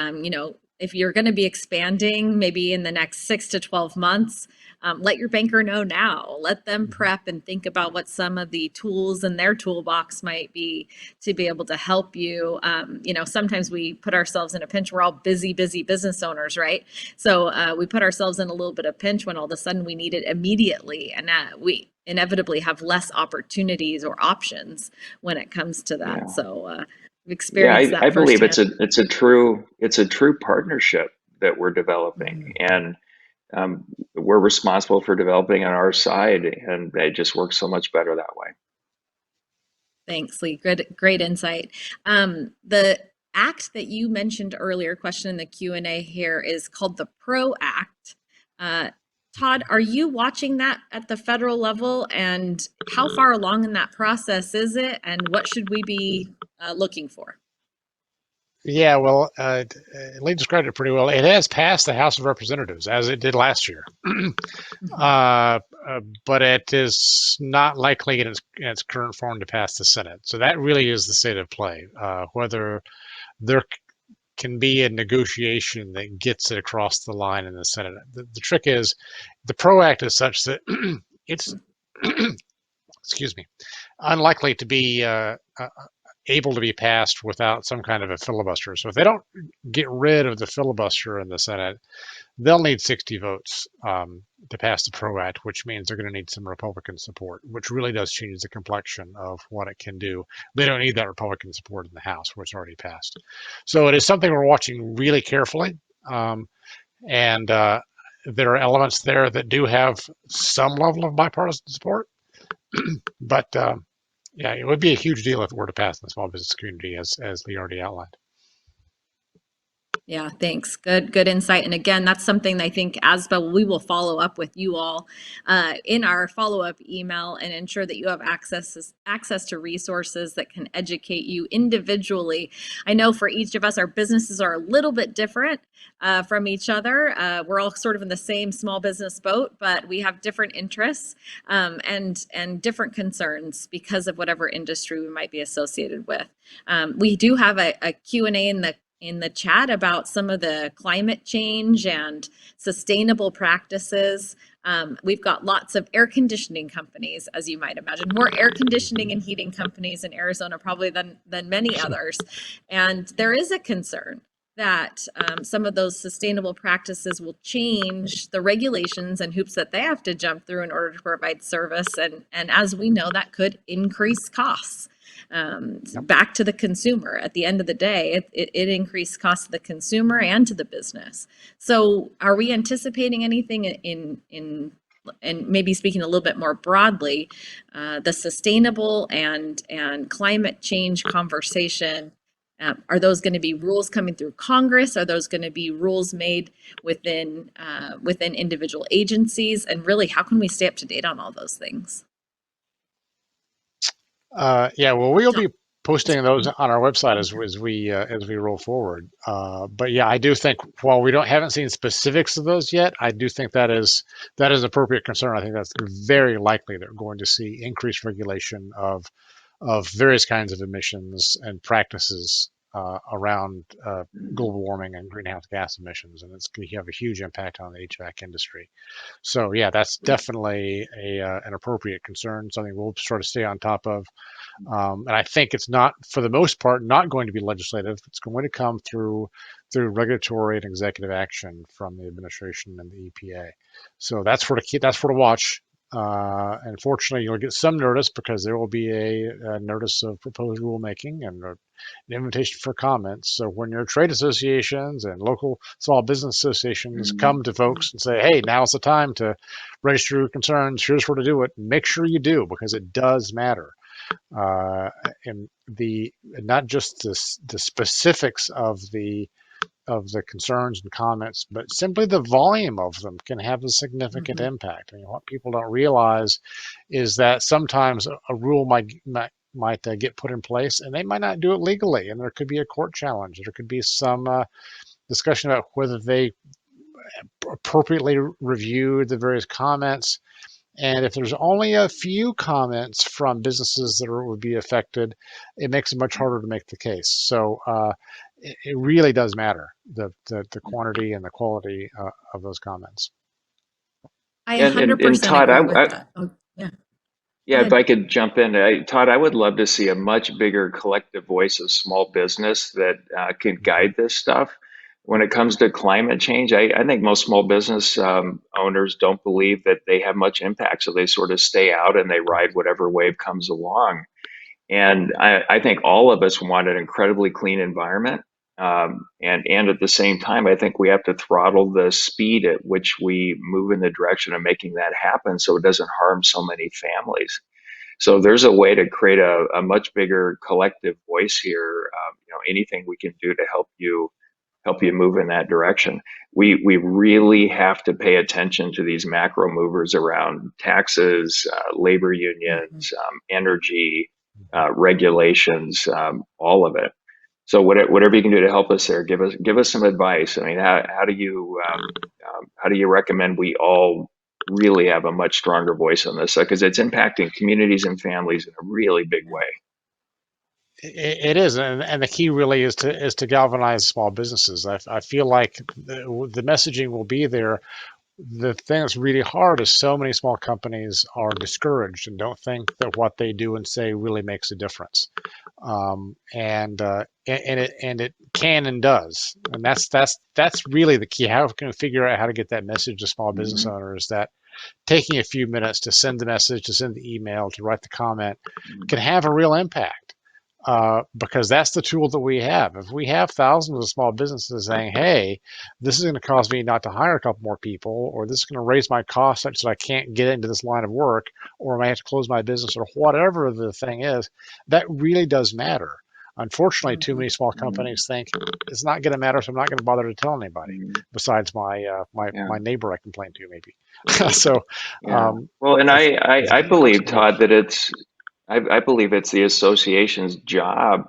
S2: If you're going to be expanding maybe in the next 6 to 12 months, let your banker know now. Let them prep and think about what some of the tools in their toolbox might be to be able to help you. Sometimes we put ourselves in a pinch. We're all busy business owners, right? So we put ourselves in a little bit of pinch when all of a sudden we need it immediately. And we inevitably have less opportunities or options when it comes to that.
S4: Yeah.
S2: So we've experienced that
S4: I believe
S2: firsthand.
S4: it's a true partnership that we're developing, and we're responsible for developing on our side, and it just works so much better that way.
S2: Thanks, Lee. Great insight. The act that you mentioned earlier, question in the Q&A here, is called the PRO Act. Todd, are you watching that at the federal level, and how far along in that process is it, and what should we be looking for?
S3: Yeah, well, Lee described it pretty well. It has passed the House of Representatives, as it did last year. But it is not likely in its current form to pass the Senate. So that really is the state of play, whether there can be a negotiation that gets it across the line in the Senate. The trick is the PRO Act is such that it's, excuse me, unlikely to be able to be passed without some kind of a filibuster. So if they don't get rid of the filibuster in the Senate, they'll need 60 votes to pass the PRO Act, which means they're going to need some Republican support, which really does change the complexion of what it can do. They don't need that Republican support in the House, where it's already passed. So it is something we're watching really carefully. And there are elements there that do have some level of bipartisan support. But yeah, it would be a huge deal if it were to pass in the small business community, as Lee already outlined.
S2: Yeah, thanks. Good insight. And again, that's something I think ASBA, we will follow up with you all in our follow-up email and ensure that you have access to resources that can educate you individually. I know for each of us, our businesses are a little bit different from each other. We're all sort of in the same small business boat, but we have different interests and different concerns because of whatever industry we might be associated with. We do have a Q&A in the chat about some of the climate change and sustainable practices. We've got lots of air conditioning companies, as you might imagine, more air conditioning and heating companies in Arizona probably than many others. And there is a concern that some of those sustainable practices will change the regulations and hoops that they have to jump through in order to provide service. And as we know, that could increase costs. Back to the consumer. At the end of the day, it increased costs to the consumer and to the business. So are we anticipating anything in and maybe speaking a little bit more broadly, the sustainable and climate change conversation? Are those going to be rules coming through Congress? Are those going to be rules made within individual agencies? And really, how can we stay up to date on all those things?
S3: Yeah, well, we'll be posting those on our website as we roll forward. But yeah, I do think while we haven't seen specifics of those yet, I do think that is appropriate concern. I think that's very likely that we're going to see increased regulation of various kinds of emissions and practices around global warming and greenhouse gas emissions, and it's going to have a huge impact on the HVAC industry. So yeah, that's definitely an appropriate concern, something we'll sort of stay on top of. And I think it's not, for the most part, not going to be legislative. It's going to come through regulatory and executive action from the administration and the EPA. So that's where to watch. And fortunately, you'll get some notice because there will be a notice of proposed rulemaking and an invitation for comments. So when your trade associations and local small business associations come to folks and say, hey, now's the time to register your concerns, here's where to do it, make sure you do, because it does matter. And not just the specifics of the concerns and comments, but simply the volume of them can have a significant impact. I mean, what people don't realize is that sometimes a rule might get put in place, and they might not do it legally, and there could be a court challenge. There could be some discussion about whether they appropriately reviewed the various comments. And if there's only a few comments from businesses that would be affected, it makes it much harder to make the case. So it really does matter, the quantity and the quality of those comments.
S2: I 100%
S4: Todd,
S2: agree with that.
S4: Yeah, if I could jump in, Todd, I would love to see a much bigger collective voice of small business that can guide this stuff. When it comes to climate change, I think most small business owners don't believe that they have much impact, so they sort of stay out and they ride whatever wave comes along. And I think all of us want an incredibly clean environment. And at the same time, I think we have to throttle the speed at which we move in the direction of making that happen so it doesn't harm so many families. So there's a way to create a much bigger collective voice here. Anything we can do to help you move in that direction. We really have to pay attention to these macro movers around taxes, labor unions, energy, regulations, all of it. So whatever you can do to help us there, give us some advice. I mean, how do you recommend we all really have a much stronger voice on this? Because it's impacting communities and families in a really big way.
S3: It is, and the key really is to galvanize small businesses. I feel like the messaging will be there. The thing that's really hard is so many small companies are discouraged and don't think that what they do and say really makes a difference. And it can and does, and that's really the key. How can we figure out how to get that message to small business owners that taking a few minutes to send the message, to send the email, to write the comment can have a real impact. Because that's the tool that we have. If we have thousands of small businesses saying, hey, this is going to cause me not to hire a couple more people, or this is going to raise my costs such that I can't get into this line of work, or I may have to close my business, or whatever the thing is, that really does matter. Unfortunately, too many small companies think it's not going to matter, so I'm not going to bother to tell anybody besides
S4: Yeah.
S3: my neighbor I complain to, maybe. So,
S4: Yeah. Well, and I believe, Todd, that I believe it's the association's job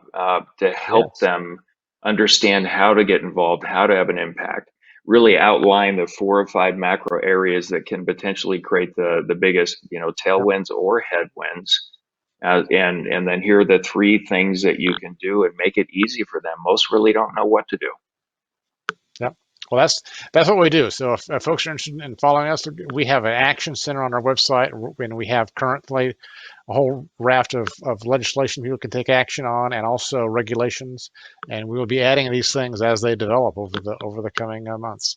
S4: to help
S3: yes,
S4: them understand how to get involved, how to have an impact, really outline the 4 or 5 macro areas that can potentially create the biggest,
S3: yep,
S4: tailwinds or headwinds. And then here are the 3 things that you can do and make it easy for them. Most really don't know what to do.
S3: yep. Well, that's what we do. So if folks are interested in following us, we have an action center on our website, and we have currently a whole raft of legislation people can take action on, and also regulations. And we will be adding these things as they develop over the coming months.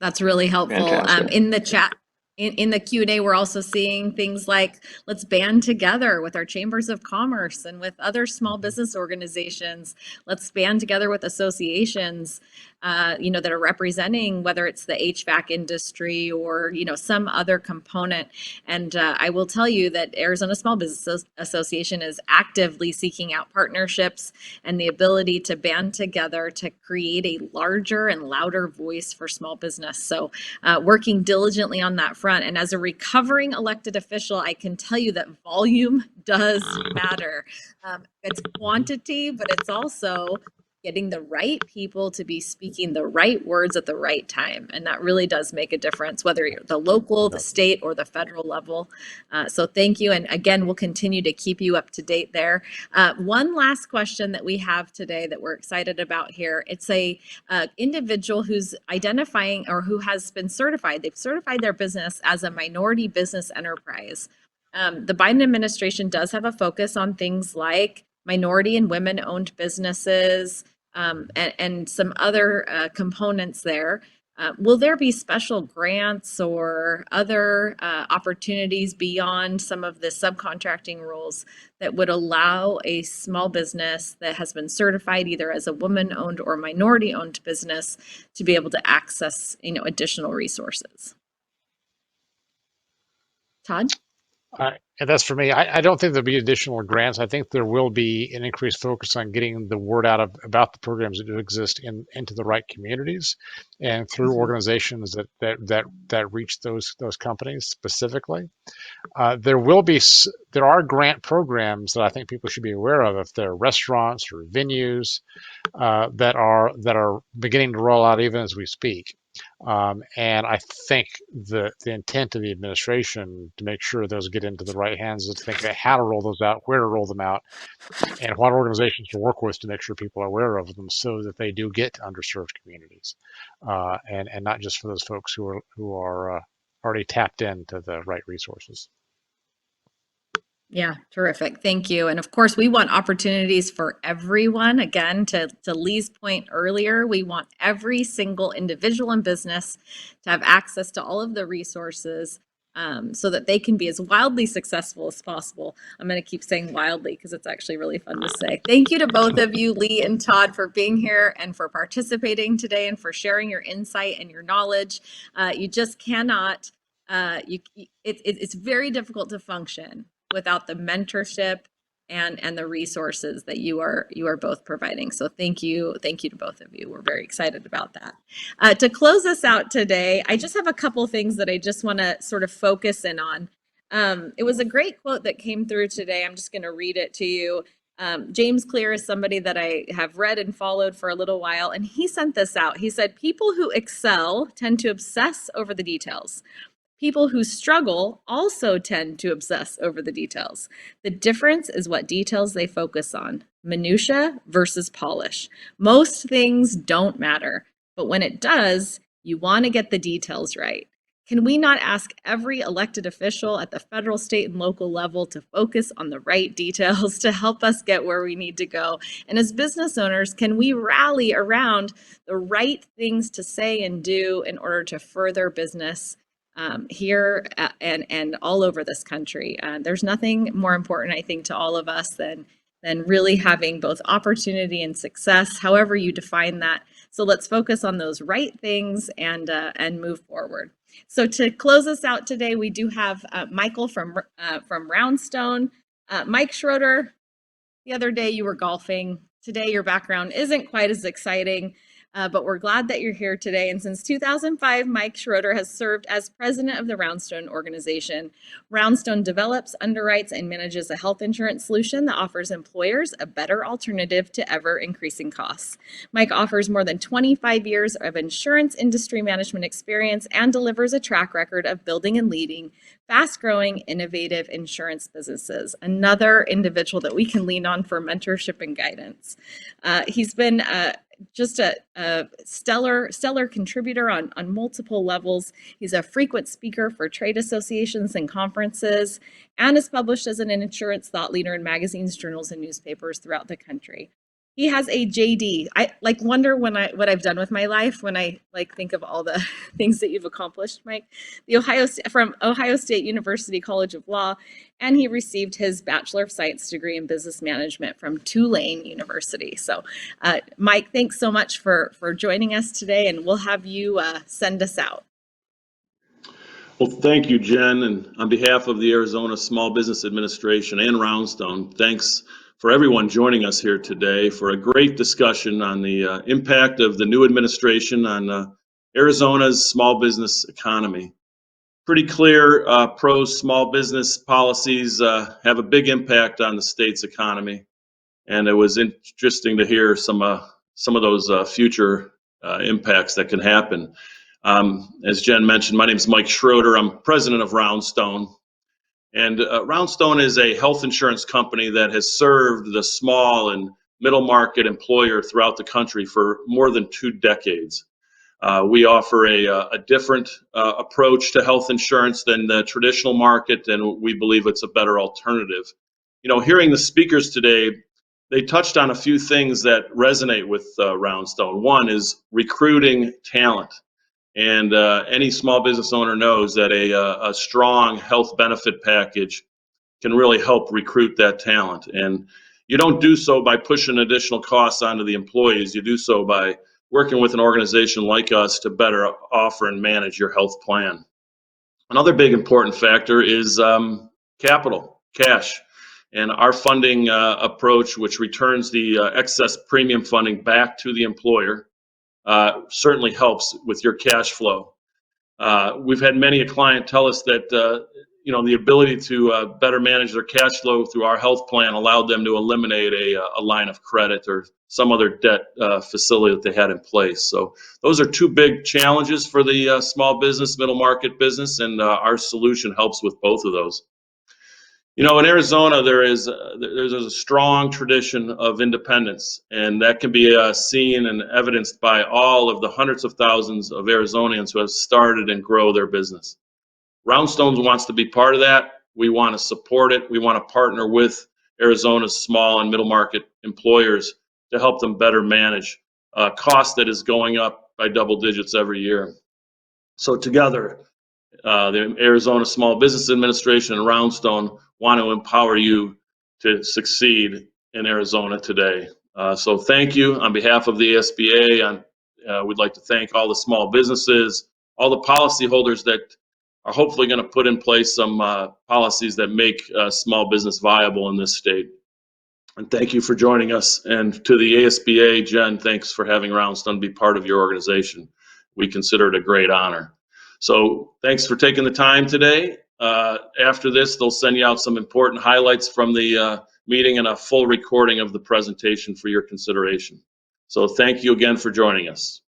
S2: That's really helpful.
S4: Fantastic.
S2: In the chat, in the Q&A, we're also seeing things like, let's band together with our chambers of commerce and with other small business organizations. Let's band together with associations, that are representing, whether it's the HVAC industry or, some other component. And I will tell you that Arizona Small Business Association is actively seeking out partnerships and the ability to band together to create a larger and louder voice for small business. So working diligently on that front. And as a recovering elected official, I can tell you that volume does matter. It's quantity, but it's also getting the right people to be speaking the right words at the right time. And that really does make a difference, whether you're the local, the state, or the federal level. So thank you. And again, we'll continue to keep you up to date there. One last question that we have today that we're excited about here. It's a individual who's identifying or who has been certified. They've certified their business as a minority business enterprise. The Biden administration does have a focus on things like minority and women-owned businesses, and some other components there. Will there be special grants or other opportunities beyond some of the subcontracting rules that would allow a small business that has been certified either as a woman-owned or minority-owned business to be able to access, additional resources? Todd?
S3: And that's for me. I don't think there'll be additional grants. I think there will be an increased focus on getting the word out about the programs that do exist into the right communities, and through organizations that reach those companies specifically. There are grant programs that I think people should be aware of if they're restaurants or venues that are beginning to roll out even as we speak. And I think the intent of the administration to make sure those get into the right hands is to think about how to roll those out, where to roll them out, and what organizations to work with to make sure people are aware of them so that they do get to underserved communities, and not just for those folks who are already tapped into the right resources.
S2: Yeah, terrific. Thank you. And of course, we want opportunities for everyone. Again, to Lee's point earlier, we want every single individual and business to have access to all of the resources, so that they can be as wildly successful as possible. I'm going to keep saying wildly because it's actually really fun to say. Thank you to both of you, Lee and Todd, for being here and for participating today and for sharing your insight and your knowledge. You just cannot, it's very difficult to function without the mentorship and the resources that you are both providing. So thank you to both of you. We're very excited about that. To close us out today, I just have a couple things that I just want to sort of focus in on. It was a great quote that came through today. I'm just going to read it to you. James Clear is somebody that I have read and followed for a little while, and he sent this out. He said, "People who excel tend to obsess over the details. People who struggle also tend to obsess over the details. The difference is what details they focus on. Minutia versus polish. Most things don't matter, but when it does, you want to get the details right. Can we not ask every elected official at the federal, state, and local level to focus on the right details to help us get where we need to go? And as business owners, can we rally around the right things to say and do in order to further business here and all over this country? There's nothing more important, I think, to all of us than really having both opportunity and success, however you define that. So let's focus on those right things and move forward. So to close us out today, we do have Michael from Roundstone. Mike Schroeder, The other day you were golfing. Today your background isn't quite as exciting, but we're glad that you're here today. And since 2005, Mike Schroeder has served as president of the Roundstone organization. Roundstone develops, underwrites, and manages a health insurance solution that offers employers a better alternative to ever increasing costs. Mike offers more than 25 years of insurance industry management experience and delivers a track record of building and leading fast-growing, innovative insurance businesses. Another individual that we can lean on for mentorship and guidance. He's been just a stellar contributor on multiple levels. He's a frequent speaker for trade associations and conferences, and is published as an insurance thought leader in magazines, journals, and newspapers throughout the country. He has a JD. I wonder what I've done with my life when I think of all the things that you've accomplished, Mike. From Ohio State University College of Law, and he received his Bachelor of Science degree in Business Management from Tulane University. So, Mike, thanks so much for joining us today, and we'll have you send us out.
S5: Well, thank you, Jen, and on behalf of the Arizona Small Business Administration and Roundstone, thanks for everyone joining us here today for a great discussion on the impact of the new administration on Arizona's small business economy. Pretty clear pro small business policies have a big impact on the state's economy, and it was interesting to hear some of those future impacts that can happen. As Jen mentioned, my name is Mike Schroeder. I'm president of Roundstone. And Roundstone is a health insurance company that has served the small and middle market employer throughout the country for more than 2 decades. We offer a different approach to health insurance than the traditional market, and we believe it's a better alternative. You know, hearing the speakers today, they touched on a few things that resonate with Roundstone. One is recruiting talent. And any small business owner knows that a strong health benefit package can really help recruit that talent. And you don't do so by pushing additional costs onto the employees. You do so by working with an organization like us to better offer and manage your health plan. Another big important factor is capital, cash. And our funding approach, which returns the excess premium funding back to the employer, certainly helps with your cash flow. We've had many a client tell us that the ability to better manage their cash flow through our health plan allowed them to eliminate a line of credit or some other debt facility that they had in place. So those are 2 big challenges for the small business, middle market business, and our solution helps with both of those. You know, in Arizona, there's a strong tradition of independence, and that can be seen and evidenced by all of the hundreds of thousands of Arizonians who have started and grow their business. Roundstones wants to be part of that. We want to support it. We want to partner with Arizona's small and middle market employers to help them better manage a cost that is going up by double digits every year. So together, the Arizona Small Business Administration and Roundstone want to empower you to succeed in Arizona today. So thank you on behalf of the ASBA. We'd like to thank all the small businesses, all the policyholders that are hopefully going to put in place some policies that make small business viable in this state. And thank you for joining us. And to the ASBA, Jen, thanks for having Roundstone be part of your organization. We consider it a great honor. So thanks for taking the time today. After this, they'll send you out some important highlights from the meeting and a full recording of the presentation for your consideration. So thank you again for joining us.